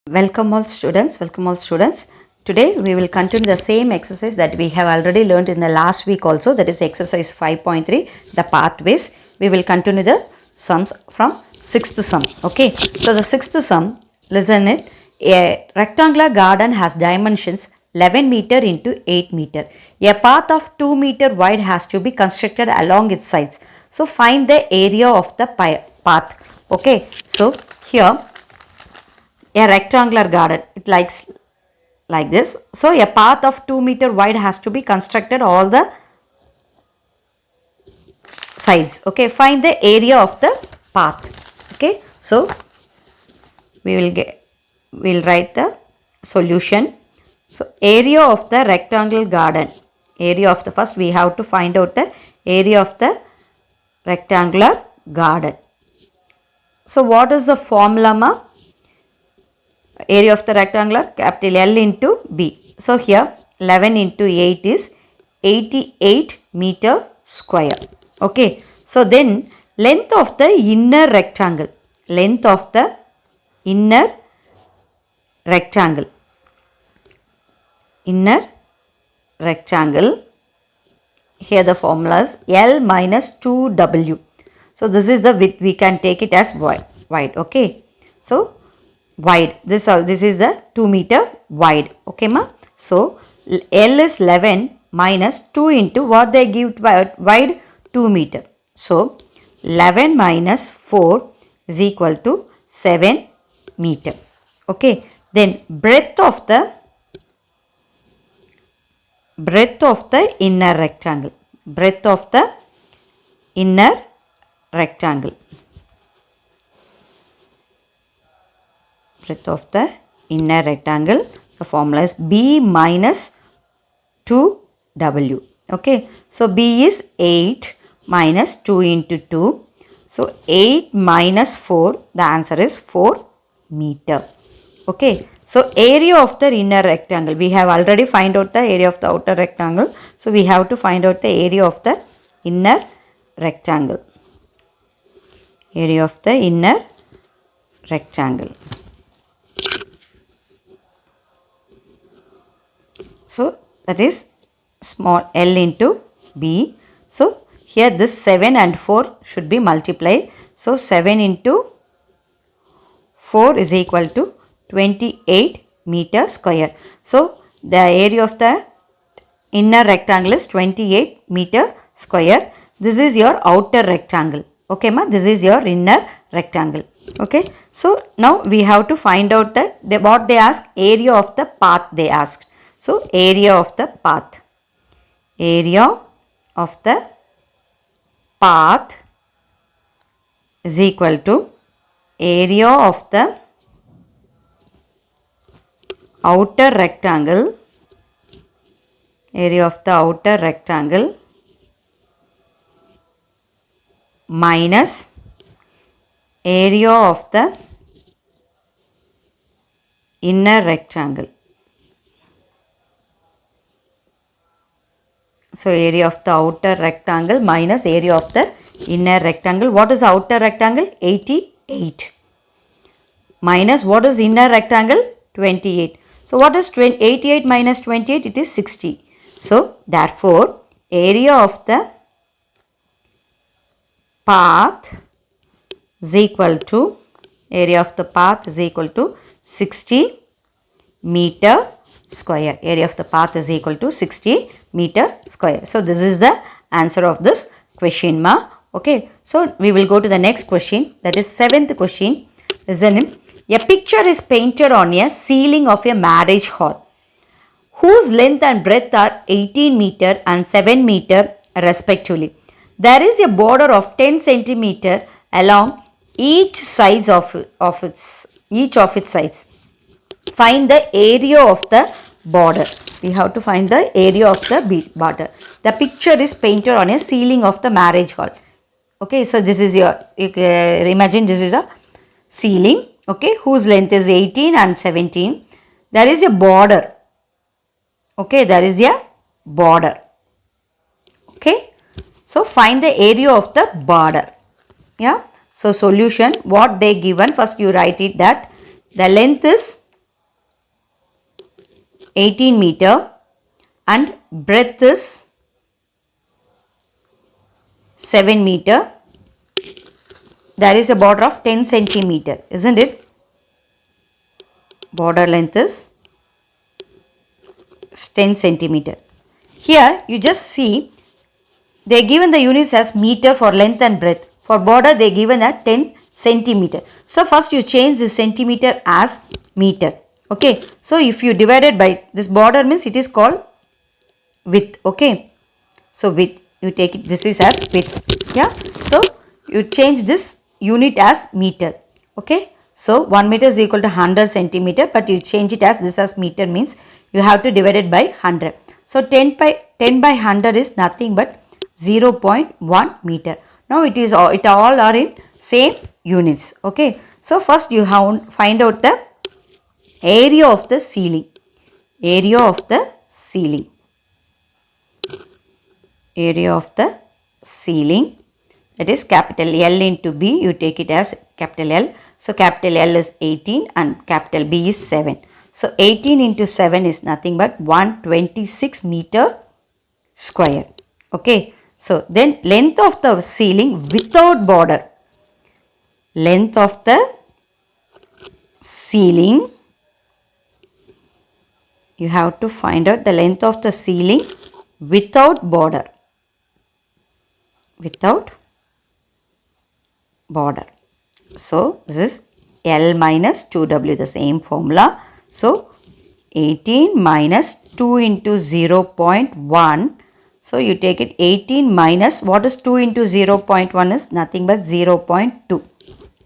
Welcome all students. Today we will continue the same exercise that we have already learned in the last week also, that is exercise 5.3, the pathways. We will continue the sums from 6th sum. Okay, so the 6th sum, listen it. A rectangular garden has dimensions 11 meter into 8 meter. A path of 2 meter wide has to be constructed along its sides. So find the area of the path. Okay, so here a rectangular garden, it likes like this. So a path of 2 meter wide has to be constructed all the sides. Okay, find the area of the path. Okay, so we'll write the solution. So area of the rectangle garden, area of the, first we have to find out the area of the rectangular garden. So what is the formula, ma? Area of the rectangular, capital L into B. So here 11 into 8 is 88 meter square. Okay. So then length of the inner rectangle. Length of the inner rectangle. Inner rectangle. Here the formula is L minus 2W. So this is the width. We can take it as wide. Okay. So wide, this is the 2 meter wide. Okay, ma? So L is 11 minus 2 into what they give wide, 2 meter. So 11 minus 4 is equal to 7 meter. Okay, then breadth of the inner rectangle. Breadth of the inner rectangle. Breadth of the inner rectangle, the formula is B minus 2W. Okay, so B is 8 minus 2 into 2. So 8 minus 4, the answer is 4 meter. Okay, so area of the inner rectangle, we have already find out the area of the outer rectangle. So we have to find out the area of the inner rectangle. Area of the inner rectangle. So that is small L into B. So here this 7 and 4 should be multiplied. So 7 into 4 is equal to 28 meter square. So the area of the inner rectangle is 28 meter square. This is your outer rectangle. Okay, ma? This is your inner rectangle. Okay. So now we have to find out what they ask, area of the path they asked. So area of the path. Area of the path is equal to area of the outer rectangle. Area of the outer rectangle minus area of the inner rectangle. So area of the outer rectangle minus area of the inner rectangle. What is outer rectangle? 88. Minus what is inner rectangle? 28. So what is 88 minus 28? It is 60. So therefore area of the path is equal to, area of the path is equal to 60 meter square. Area of the path is equal to 60 meter square. So this is the answer of this question, ma. Okay, so we will go to the next question, that is 7th question. Listen, a picture is painted on a ceiling of a marriage hall whose length and breadth are 18 meter and 7 meter respectively. There is a border of 10 centimeter along each sides of its sides. Find the area of the border. We have to find the area of the border. The picture is painted on a ceiling of the marriage hall. Okay, so this is your, imagine this is a ceiling, okay, whose length is 18 and 17. There is a border. Okay, there is a border. Okay, so find the area of the border. Yeah, so solution, what they given, first you write it that the length is 18 meter and breadth is 7 meter. There is a border of 10 centimeter, isn't it? Border length is 10 centimeter. Here you just see they are given the units as meter for length and breadth. For border they are given at 10 centimeter. So first you change this centimeter as meter. Okay. So if you divide it by this border means it is called width. Okay. So width you take it, this is as width. Yeah. So you change this unit as meter. Okay. So 1 meter is equal to 100 centimeter, but you change it as this as meter means you have to divide it by 100. So 10 by 100 is nothing but 0.1 meter. Now it all are in same units. Okay. So first you have find out the area of the ceiling. Area of the ceiling. Area of the ceiling, that is capital L into B, you take it as capital L. So capital L is 18 and capital B is 7. So 18 into 7 is nothing but 126 meter square. Okay. So then length of the ceiling without border. Length of the ceiling, you have to find out the length of the ceiling without border. Without border. So this is L minus 2W, the same formula. So 18 minus 2 into 0.1. So you take it 18 minus, what is 2 into 0.1 is nothing but 0.2.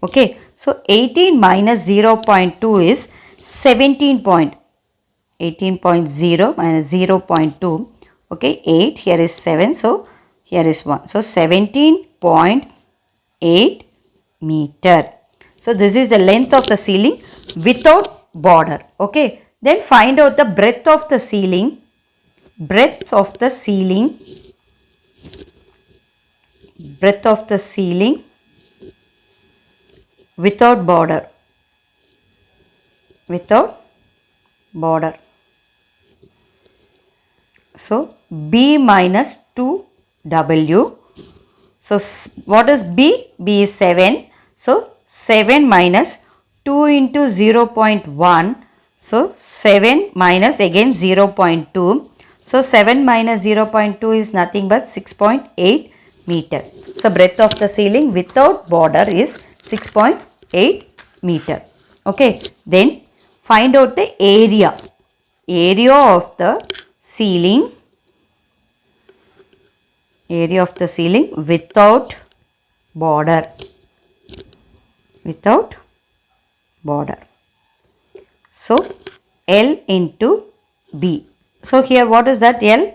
Okay. So 18 minus 0.2 is 17.0 minus 0.2. Okay. 8, here is 7. So here is 1. So 17.8 meter. So this is the length of the ceiling without border. Okay. Then find out the breadth of the ceiling. Breadth of the ceiling. Breadth of the ceiling without border. Without border. So B minus 2W. So what is B? B is 7. So 7 minus 2 into 0.1. So 7 minus again 0.2. So 7 minus 0.2 is nothing but 6.8 meter. So breadth of the ceiling without border is 6.8 meter. Okay. Then find out the area. Area of the ceiling. Area of the ceiling without border. Without border. So L into B. So here what is that L?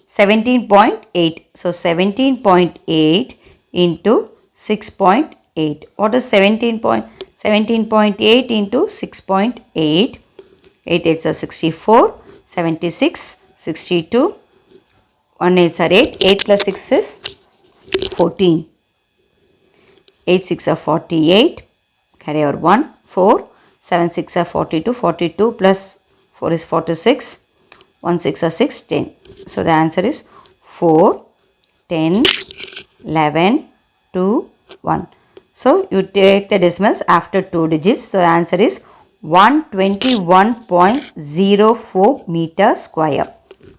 17.8. So 17.8 into 6.8. What is 17.8 into 6.8? 8 8s are 64, 76, 62. 1 8s are 8. 8 plus 6 is 14. 8 6 are 48. Carry over 1. 4. 7 6 are 42. 42 plus 4 is 46. 1 6 are 6. 10. So the answer is 4, 10, 11, 2, 1. So you take the decimals after 2 digits. So the answer is 121.04 meter square.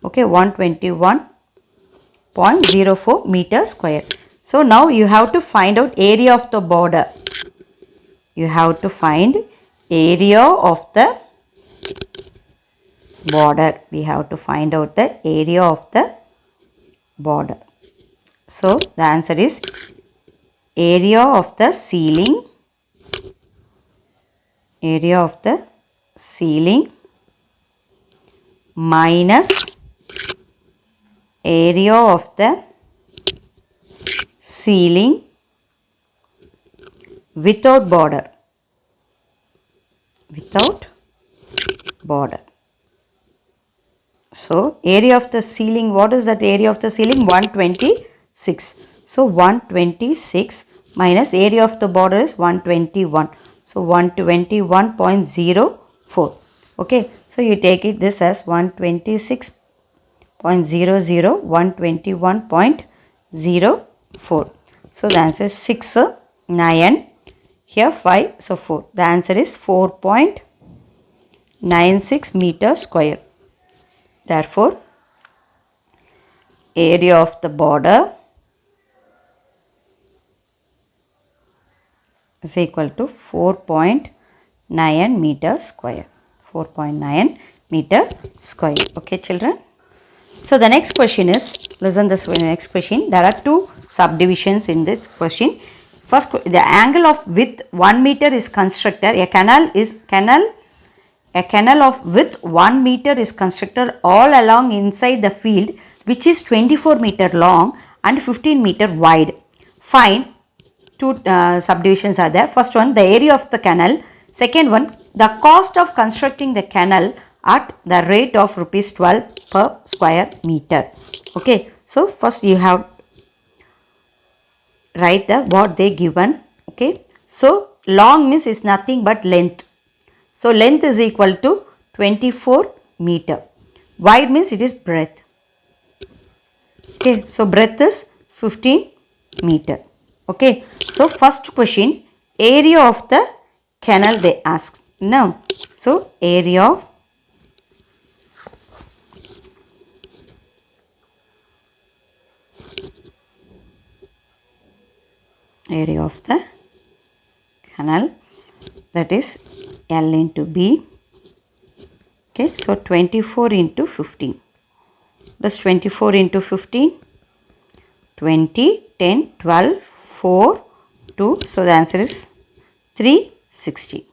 Okay, 121.04 meter square. So now you have to find out area of the border. You have to find area of the border. We have to find out the area of the border. So the answer is area of the ceiling. Area of the ceiling minus area of the ceiling without border. Without border. So area of the ceiling, what is that area of the ceiling? 126. So 126 minus area of the border is 121. So 121.04. Okay, so you take it this as 126.00, 121.04. So the answer is 6, 9, here 5, so 4. The answer is 4.96 meter square. Therefore, area of the border is equal to 4.9 meter square. 4.9 meter square. Okay, children. So the next question is, listen this next question. There are two subdivisions in this question. First, the angle of width 1 meter is constructed. A canal of width 1 meter is constructed all along inside the field, which is 24 meter long and 15 meter wide. Find two subdivisions are there. First one, the area of the canal. Second one, the cost of constructing the canal at the rate of rupees 12 per square meter. Okay, so first you have write the what they given. Okay, so long means is nothing but length. So length is equal to 24 meter. Wide means it is breadth. Okay, so breadth is 15 meter. Okay, so first question, area of the canal they asked. Now, so area of the canal, that is L into B. Okay, so 24 into 15. That's 24 into 15. 20, 10, 12, 4, 2. So the answer is 360.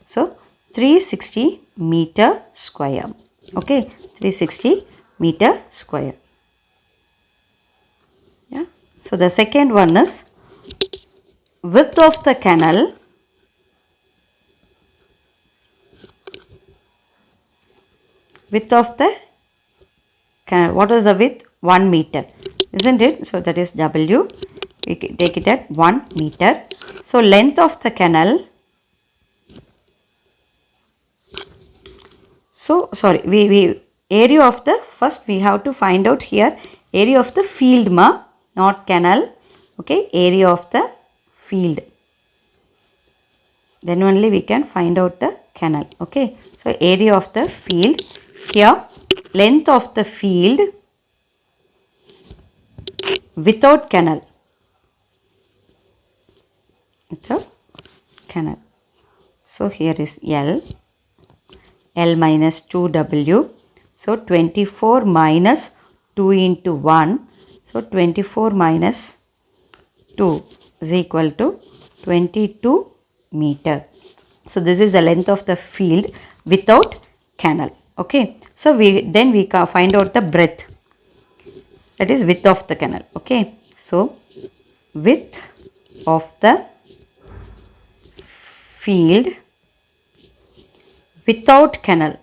So 360 meter square. Okay, 360 meter square. Yeah. So the second one is width of the canal. Width of the canal. What is the width? 1 meter. Isn't it? So that is W. We take it at 1 meter. So length of the canal. So sorry, we area of the, first we have to find out here area of the field not canal. Okay, area of the field. Then only we can find out the canal. Okay, so area of the field. Here length of the field without canal. Without canal. So here is L minus 2W. So 24 minus 2 into 1. So 24 minus 2 is equal to 22 meter. So this is the length of the field without canal. Okay. So we can find out the breadth. That is width of the canal. Okay. So width of the field without canal.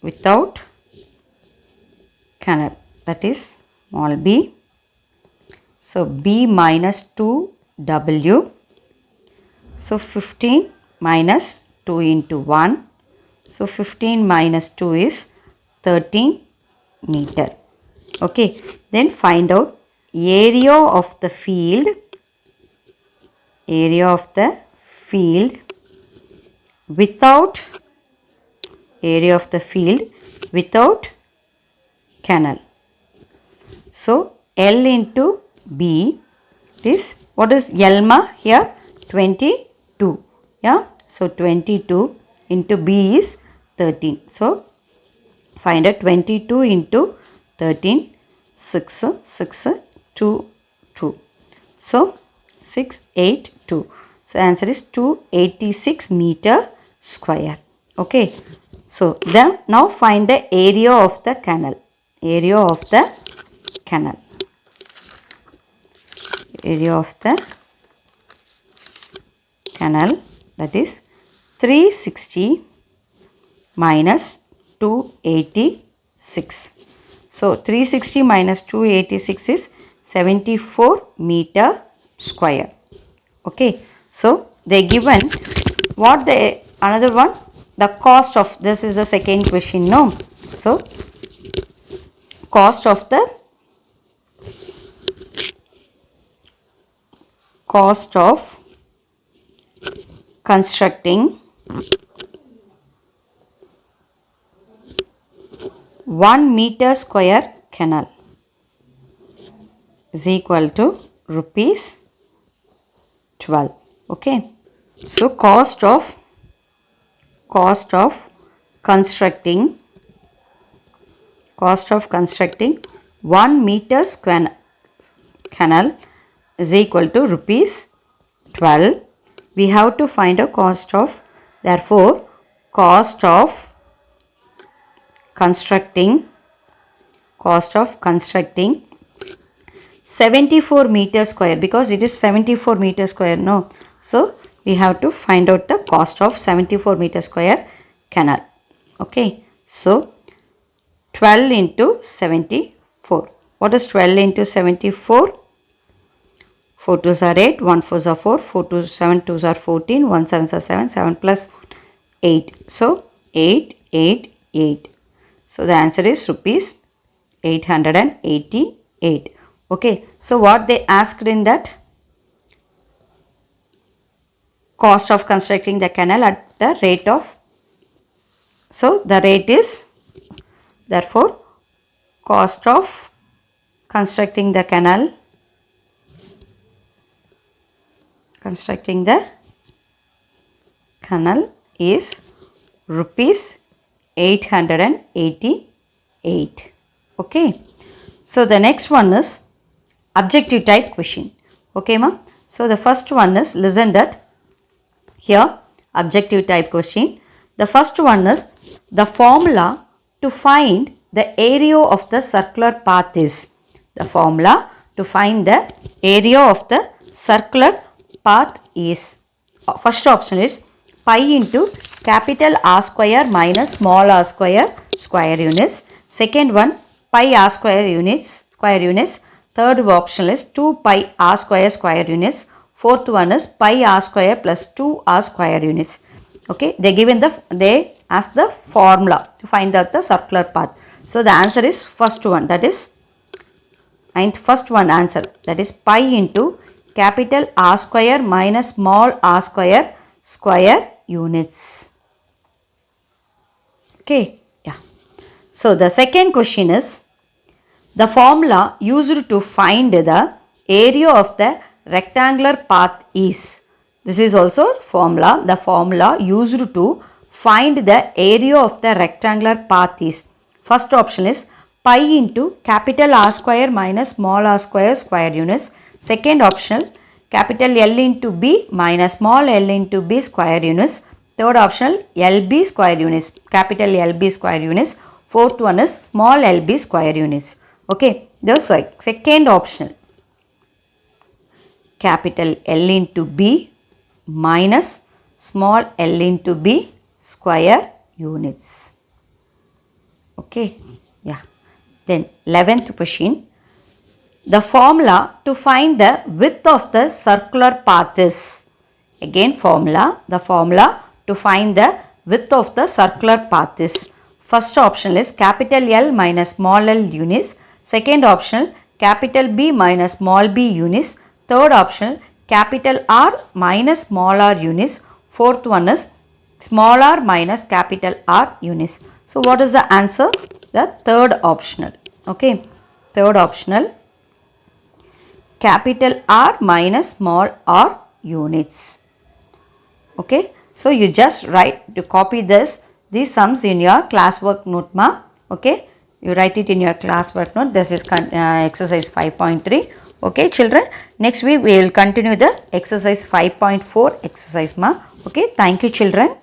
Without canal. That is small b. So b minus 2w. So 15 minus 2 into 1. So 15 minus 2 is 13 meter. Okay. Then find out area of the field. Area of the field without canal. So L into B is, what is L here? 22. Yeah. So 22 into B is 13. So find out 22 into 13. 6, 6, 2, 2. So 6, 8, 2. So answer is 286 meter square. Okay. So then now find the area of the canal. Area of the canal. Area of the canal, that is 360 minus 286. So 360 minus 286 is 74 meter square. Okay. So they given what the another one, the cost of, this is the second question, no? So, cost of constructing 1 meter square canal is equal to rupees 12. Okay. So, cost of constructing 1 meter square canal is equal to rupees 12. We have to find a cost of, therefore, cost of constructing 74 meter square, because it is 74 meter square, no? So, we have to find out the cost of 74 meter square canal. Okay. So, 12 into 74. What is 12 into 74? 4 2s are 8, 1 4s are 4, 4 2 7 2s are 14, 1 7s are 7, 7 plus 8. So, 8, 8, 8. So, the answer is rupees 888. Okay. So, what they asked in that? Cost of constructing the canal at the rate of, so the rate is, therefore, cost of constructing the canal is rupees 888. Okay. So, the next one is objective type question. Okay, ma? So, the first one is, listen that. Here, objective type question. The first one is, the formula to find the area of the circular path is. The formula to find the area of the circular path is. First option is pi into capital R square minus small r square units. Second one, pi r square units. Third option is 2 pi r square units. Fourth one is pi r square plus 2 r square units. Okay, they ask the formula to find out the circular path. So, the answer is first one, that is, and first one answer, that is pi into capital R square minus small r square units. Okay, yeah. So, the second question is, the formula used to find the area of the rectangular path is. This is also formula. The formula used to find the area of the rectangular path is. First option is pi into capital R square minus small r square units. Second option, capital L into B minus small l into B square units. Third option, LB square units, capital LB square units. Fourth one is small lb square units. Okay, the second option, capital L into B minus small l into B square units. Okay, yeah. Then 11th question, the formula to find the width of the circular path is. Again formula, the formula to find the width of the circular path is. First option is capital L minus small l units. Second option, capital B minus small b units. Third option, capital R minus small r units. Fourth one is small r minus capital R units. So, what is the answer? The third optional. Okay, third optional, capital R minus small r units. Okay, so you just copy these sums in your classwork note, ma. Okay, you write it in your classwork note. This is exercise 5.3. Okay, children, next week we will continue the exercise 5.4 exercise, ma. Okay, thank you, children.